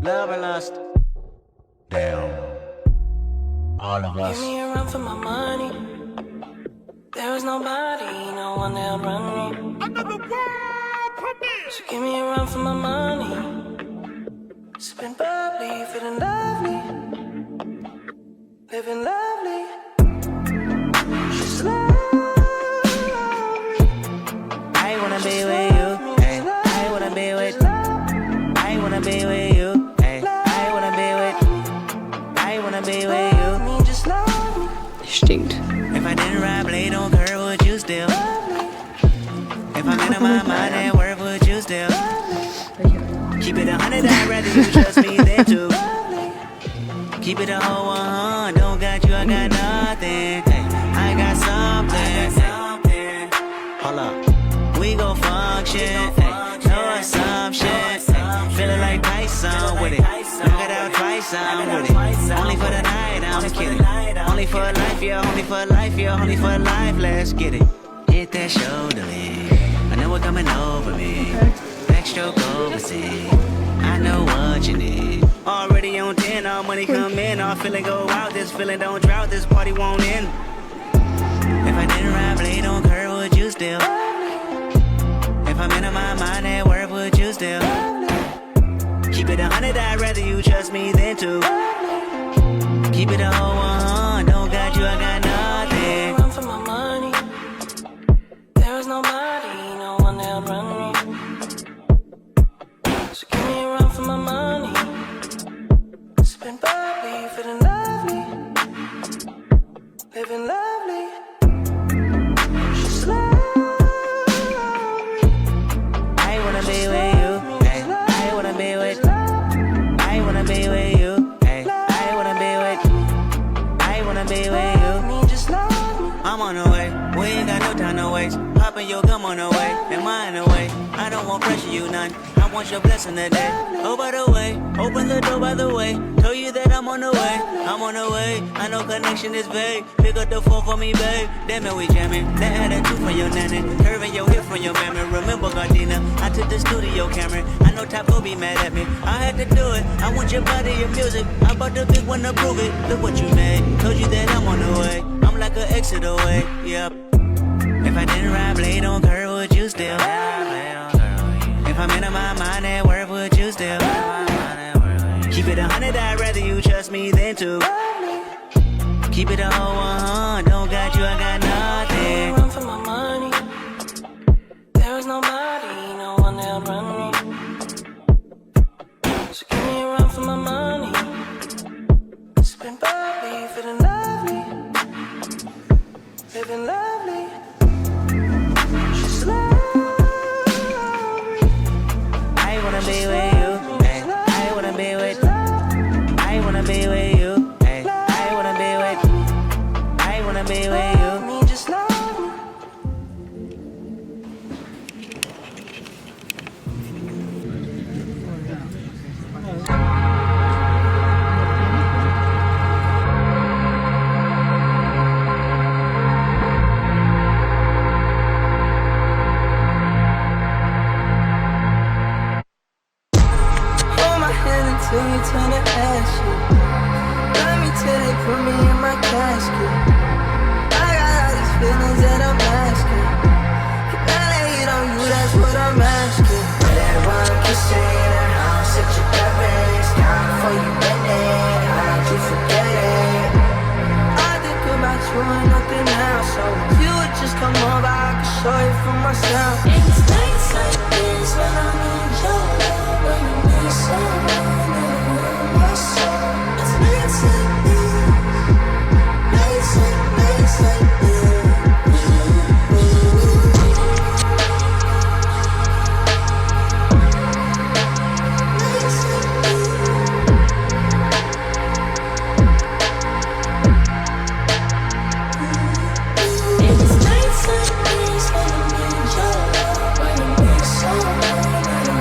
love or lust. Damn. All of us. Give me a run for my money. There is nobody, no one that'll run me. Another world premiere. So give me a run for my money. Sipping bubbly, feeling lovely. Living lovely. She's lovely. I wanna be with you. Hey, I wanna be with. I wanna be with you. Hey, I wanna be with. I wanna be with you. Me, just love me. Stinkt. If I didn't ride blade on curve, would you still? If I'm in my mind at work, would you still? Keep it 100, I'd rather you trust me than to. Keep it a whole 100, don't got you, I got nothing. Hey, I got something. Hold up, we gon' function. Hey, no assumption. Hey, feeling like Tyson with it. Knock it out twice, I'm with it. Only for the night, I'm kidding. Only for life, yeah, only for life, yeah, only for life, let's get it. Hit that shoulder lean. I know what coming over me. Backstroke overseas. I know what you need. Already on 10, all money come in. All feeling go out, this feeling don't drought, this party won't end. If I didn't ride blade on curve, would you still? If I'm in my mind at work, would you still? Keep it 100, I'd rather you trust me than to. Keep it a whole 100, don't got you, I got nothing. Run for my money. There is nobody, no one that'll run me. So give me a run for my money. Sipping bubbly, feeling lovely. Living lovely. She's lovely. I wanna be with you. Hey, I wanna be with. I wanna be with you. Hey, I wanna be with. I wanna be with you. Me, just love me. I'm on the way. We ain't got no time to waste. Poppin' your gum on the way. And mine away. I don't want pressure, you none. I want your blessing today. Oh, by the way, open the door by the way. Told you that I'm on the way. I'm on the way. I know connection is vague. Pick up the phone for me, babe. Damn it, we jamming. That attitude from your nanny. Curving your hip from your mammy. Remember, Gardena, I took the studio camera. I know Top will be mad at me. I had to do it. I want your body, your music. I bought the big one to prove it. Look what you made. Told you that I'm on the way. I'm like an exit away. Yep. If I didn't ride blade on curve, would you still? If I'm in my mind at work, would you still? Keep it 100, I'd rather you trust me than to. Keep it a whole 100, don't got you, I got nothing. Run for my money. There is nobody, no one that'll run me. So give me a run for my money. Sipping bubbly, feeling lovely. Living lovely. She's lovely. I wanna be with you. Hey, I wanna be with. I wanna be with you. Hey, I wanna be with. I wanna be with you. Me, just love me. Hold my hand until you turn to ashes. Love me till they put me in my casket. I got all these feelings that I'm asking. Can I lay it on you? That's what I'm asking. Everyone can say that I'm such a terrorist. Time for you bend it. How'd you forget it? I think about you and nothing else. So if you would just come over, I could show you for myself. It's nights like this when I'm in your love, when you need someone and my soul. It's nights like this, nights like this. Nights like this. It's nights like this when I'm in your love, when you need someone and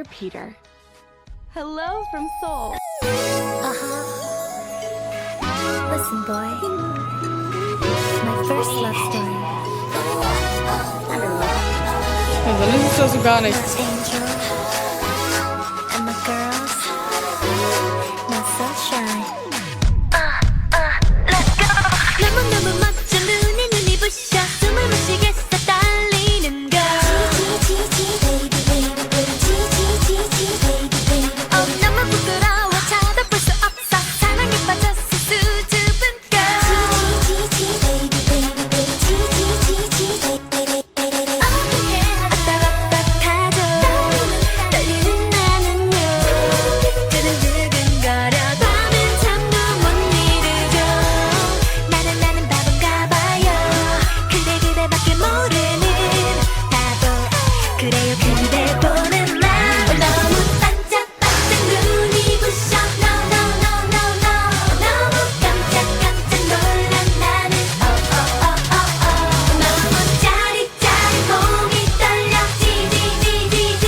Dear Peter, hello from Seoul. Listen, boy. My first love story. 너는 진짜 순간에 Angel. And my girls. My sunshine. Let's go. 너무너무 멋져 눈이 부셔 숨을 못 쉬겠어 떨리는 걸. 너무 부끄러워 쳐다볼 수 없어 사랑에 빠졌어 수줍은 아딱아딱하죠 떨리는 나는요 그는 두근거려 밤엔 잠도 못 이루죠 나는 바본가 봐요 그대밖에 모르는 바보 그래요 그대 보는 날 너무 반짝반짝 눈이 부셔 No no no no no 너무 깜짝 놀란 나는 너무 짜릿짜릿 몸이 떨려 지지지지지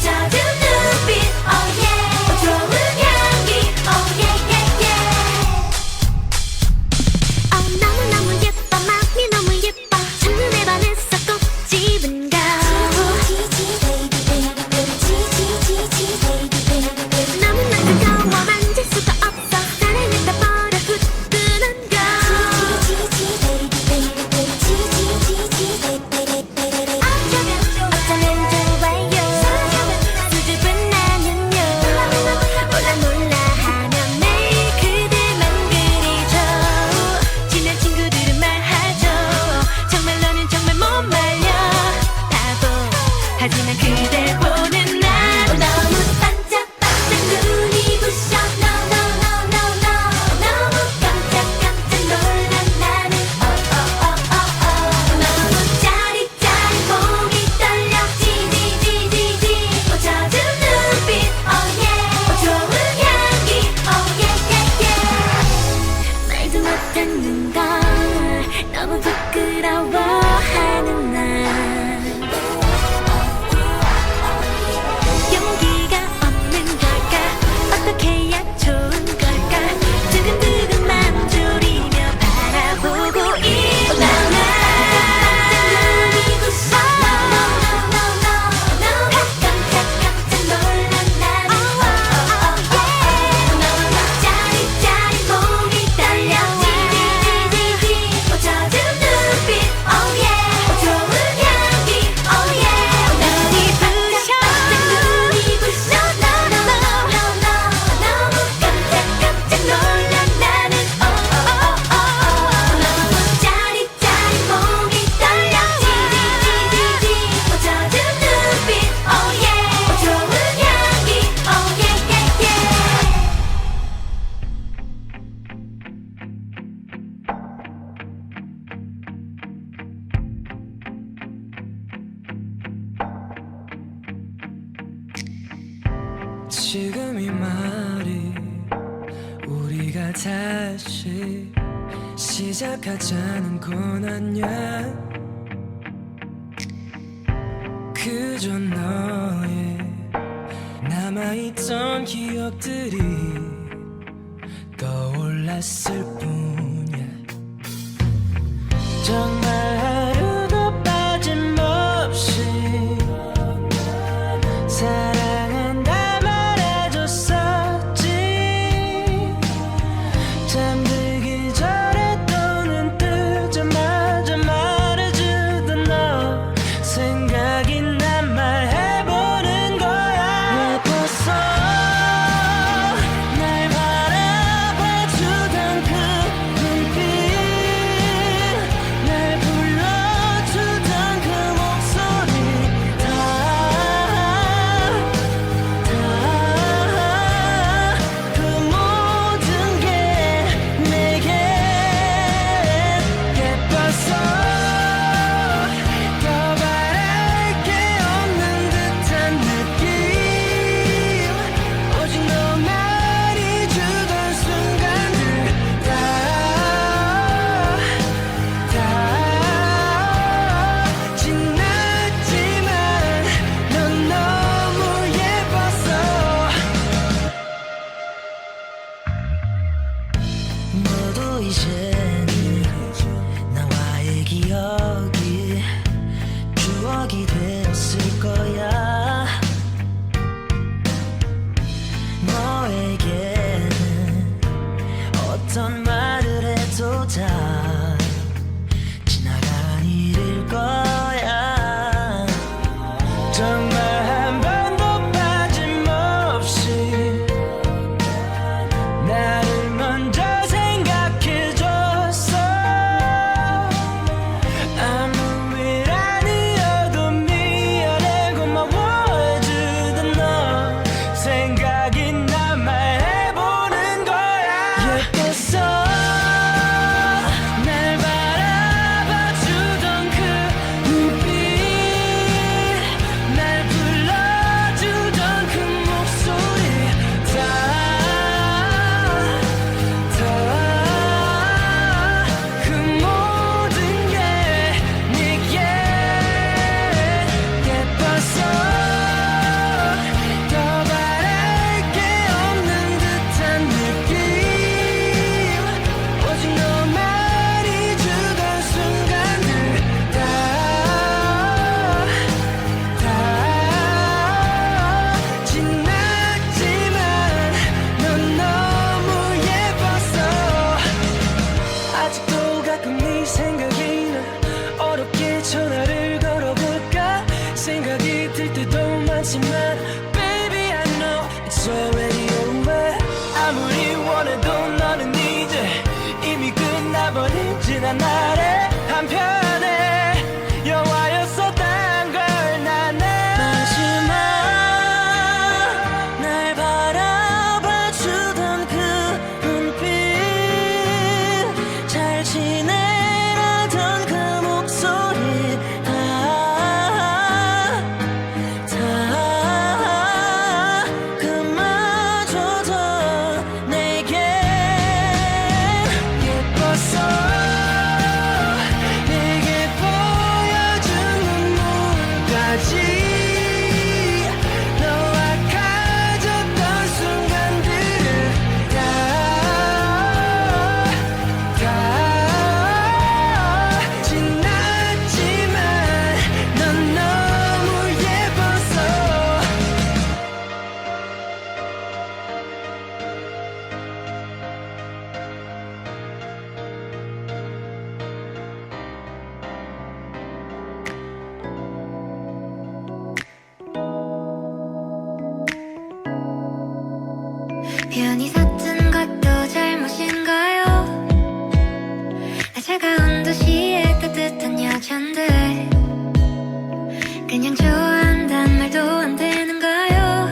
젖은 눈빛 oh yeah 좋은 향기 oh yeah yeah yeah 너무너무 예뻐 마음이 너무 예뻐 첫눈에 반했어 꼭 집은 가 너무나 뜨거워 만질 수가 없어 사랑을 다 버려 후끈한 거 어쩌면 좋아요 수줍은 나는요 몰라 하면 매일 그대만 그리죠 친한 친구들은 말하죠 정말 너는 정말 못 말려 바보 하지만 그대 보는 날 너무 반짝반짝 눈이 부셔 No no no no no 너무 깜짝 놀란 나는 너무 짜릿짜릿 몸이 떨려 지지지지지 젖은 눈빛 oh yeah 좋은 향기 oh yeah yeah yeah 말도 못하는 걸 너무 부끄러워하는 날 용기가 없는 걸까 어떻게 해야 좋은 걸까 두근두근 맘 졸이며 바라보고 있다 눈이 부셔 너무 깜짝 놀란 나는 너무 짜릿짜릿 몸이 떨려 지지지지지 젖은 눈빛 oh yeah 좋은 향기 oh yeah 눈이 부셔 눈이 부셔 너무 깜짝 놀란 나는 너무 짜릿짜릿 몸이 떨려 지지지지지 젖은 눈빛 oh yeah 좋은 향기 oh yeah yeah yeah 지금 이 말이 우리가 다시 시작하자는 건 아냐 그저 너의 남아있던 기억들이 떠올랐을 뿐이야 정말 하루도 빠짐없이 사랑한다 말해줬었지 잠들기 전에 또 눈 뜨자마자 말해주던 너 생각이 난 말해보는 거야 예뻤어 날 바라봐주던 그 눈빛 날 이제는 나와의 기억이 추억이 되었을 거야. 너에게는 어떤 말을 해도 다 지나간 일일 거야. 정말 한 번도 빠짐없이 나를 먼저 생각해줬어. 아무 일 아니어도 미안해 고마워해주던 너 생각이 나 말해보는 거야. 예뻤어 날 바라봐주던 그 눈빛, 날 불러주던 그 목소리, 그 모든 게 내게 예뻤어. 더 바랄 게 없는 듯한 느낌, 오직 너만이 주던 순간들 다 지났지만 넌 너무 예뻤어. 아직도 가끔 네 생각이 나. 어렵게 전화를 걸어볼까 생각이 들 때도 많지만 Baby I know it's already over. 아무리 원해도 너는 이제 이미 끝나버린 지난 날의 한편의 영화였었단 걸 나는. 마지막 날 바라봐주던 그 눈빛, 잘 지내라던 그 목소리 그마저도 내게 예뻤어. 내게 보여준 눈물까지 너와 가졌던 순간들을 다 지났지만 넌 너무 예뻤어. 편히 섰던 것도 잘못인가요? 나 차가운 도시의 따뜻한 여잔데 그냥 좋아한단 말도 안 되는가요?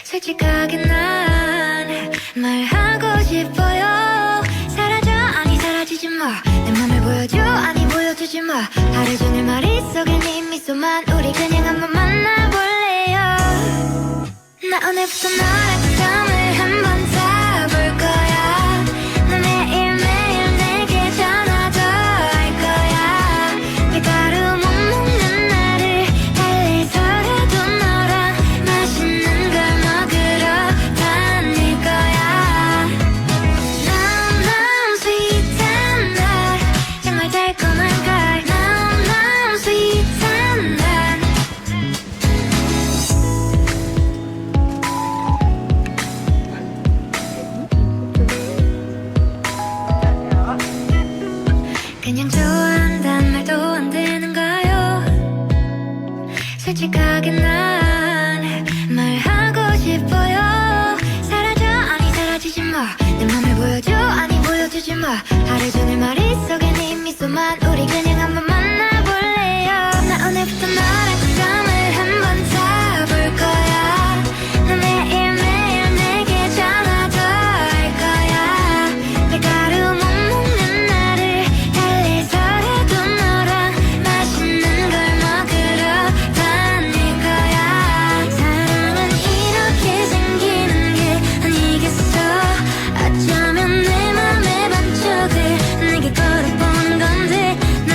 솔직하게 난 말하고 싶어요. 사라져 아니 사라지지 마. 내 맘을 보여줘 아니 보여주지 마. 하루 종일 머릿속에 네 미소만. 우리 그냥 한번 만나볼래요. 나 오늘부터 너랑 썸을 한번 타볼 거야. 너 매일매일 내게 전화도 할 거야. 밀가루 못 먹는 나를 달래서라도 너랑 맛있는 걸 먹으러 다닐 거야. 너무 sweet한 날 정말 달콤한 걸. 너무 sweet한 날 그냥 좋아한단 말도 안 되는가요? 솔직하게 난 말하고 싶어요. 사라져 아니 사라지지 마. 내 맘을 보여줘 아니 보여주지 마. 하루 종일 머릿속에 네 미소만. 우리 그냥 한번 만나볼래요. 나 오늘부터 너랑 썸을 한번 타볼 거야. 너 매일매일 내게 전화도 할 거야. 밀가루 못 먹는 나를 달래서라도 너랑 맛있는 걸 먹으러 다닐 거야. 사랑은 이렇게 생기는 게 아니겠어. 어쩌면 내 맘의 반쪽을 내게 걸어보는 건데 난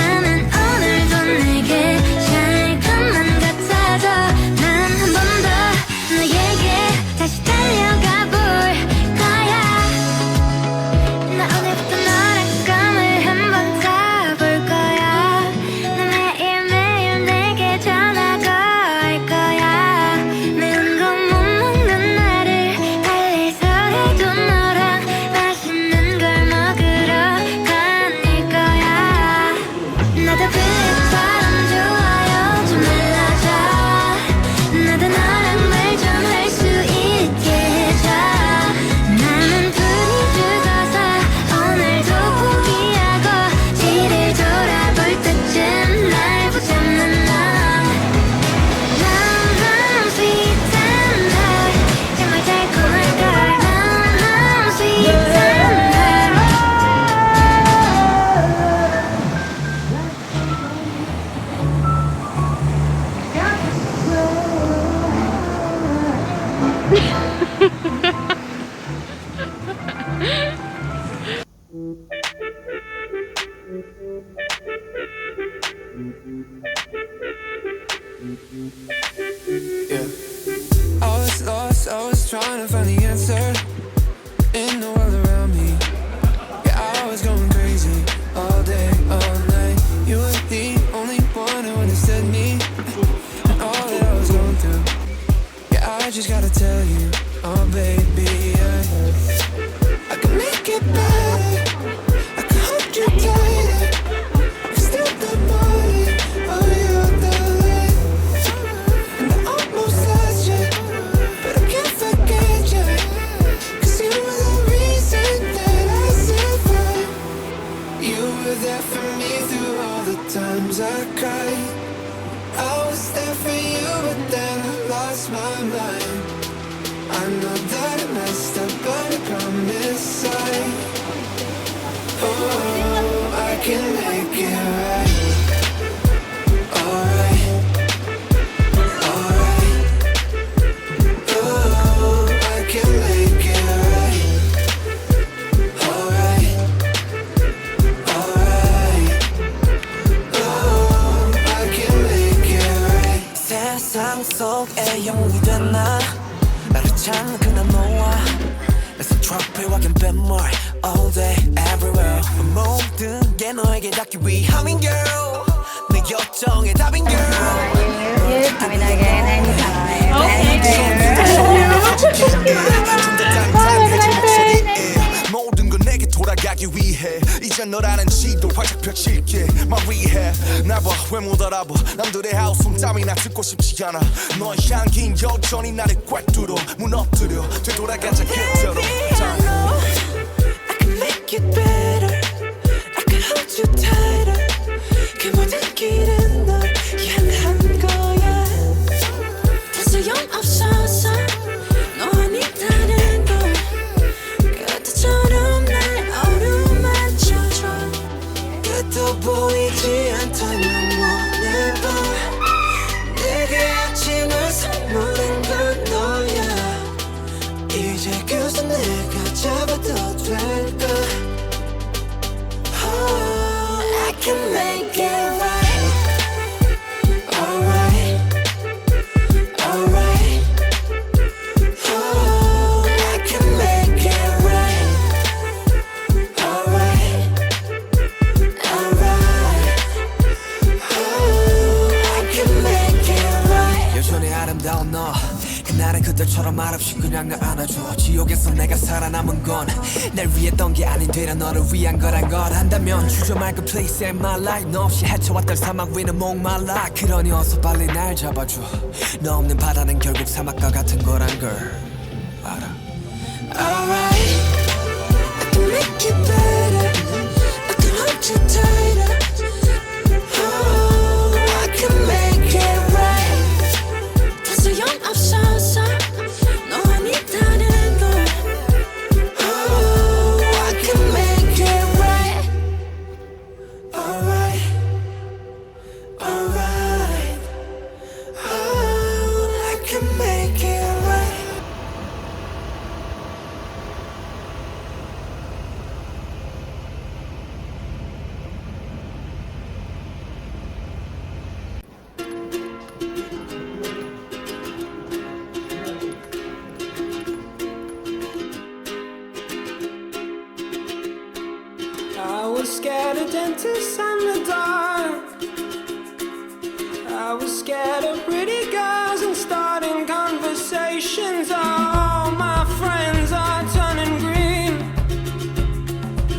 from inside. Oh, I can make it right. Alright, alright. Oh, I can make it right. Alright, alright. Oh, I can make it right. 세상 속에 영웅이 된 나, 나를 찾는 그날 너와 It's a trophy walking 뱃물 all day everywhere. 모든 게 너에게 닿기 위함인 girl. 내 요청에 답인 girl. Coming again anytime. 모든 건 내게 돌아가기 위해 이제 너라는 지도 활짝 펼칠게 My rehab 나봐 왜 못 알아봐 남들의 하우스 땀이나 듣고 싶지 않아 너의 향긴 여전히 나를 꽉 뚫어 무너뜨려 되돌아가자 그대로 I can make it better. I can hold you tighter. 그 모든 길은 널 향한 거야. 더 소용없어서 너 아니다는 걸 그때처럼 날 어루만져줘. 끝도 보이지 않다면 whatever. 내게 아침을 선물한 건 너야. 이제 그저 내가 잡아도 될까? Oh, I can make it right. Alright, alright. Oh, I can make it right. Alright, alright. Oh, I can make it right. 여전히 아름다운 너 그날은 그들처럼 말없이 그냥 나 안아줘 지옥에서 내가 살아남은 건 날 위했던 게 아닌 되려 너를 위한 거란 걸 안다면 주저 말고 please save my life 너 없이 헤쳐왔던 사막 위는 목말라 그러니 어서 빨리 날 잡아줘 너 없는 바다는 결국 사막과 같은 거란 걸 알아 Alright, I can make it better. I can hold you tighter. Oh, I can make it right. 더 소용없어서 너 아니다는 걸. Oh, I can make it right. Alright, alright. Oh, I can make it right. I was scared of dentists and the dark. I was scared of pretty girls and starting conversations. All my friends are turning green.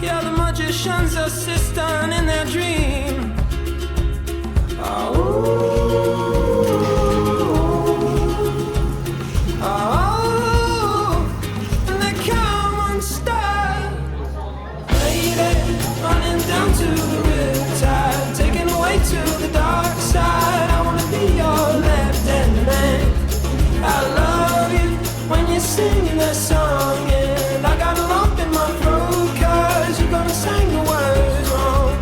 Yeah, the magician's assistant in their dream. Oh, and they come unstuck. Lady, running down to the riptide, taken away to the dark side. I wanna be your left-hand man. I love you when you're singing that song, and I got a lump in my throat 'cause you're gonna sing the words wrong.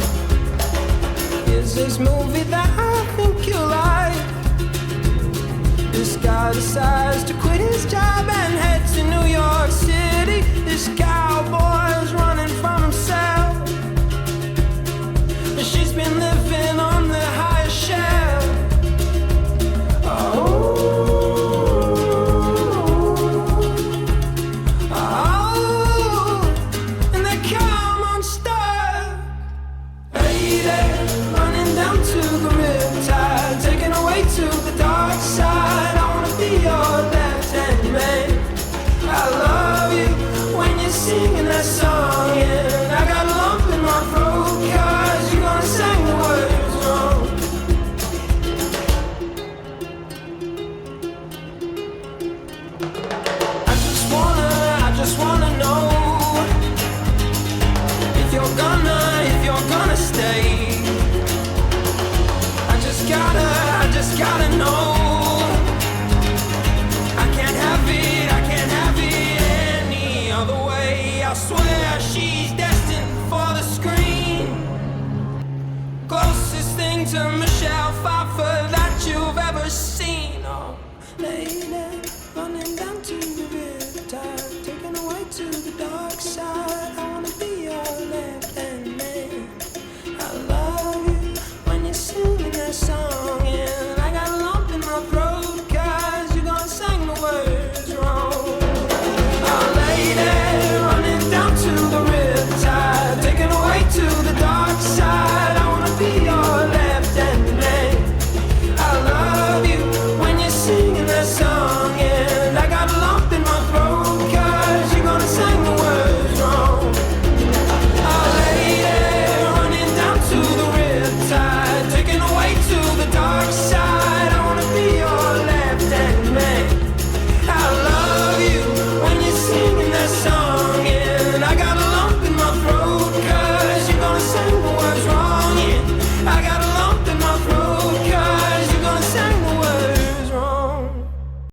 I swear she's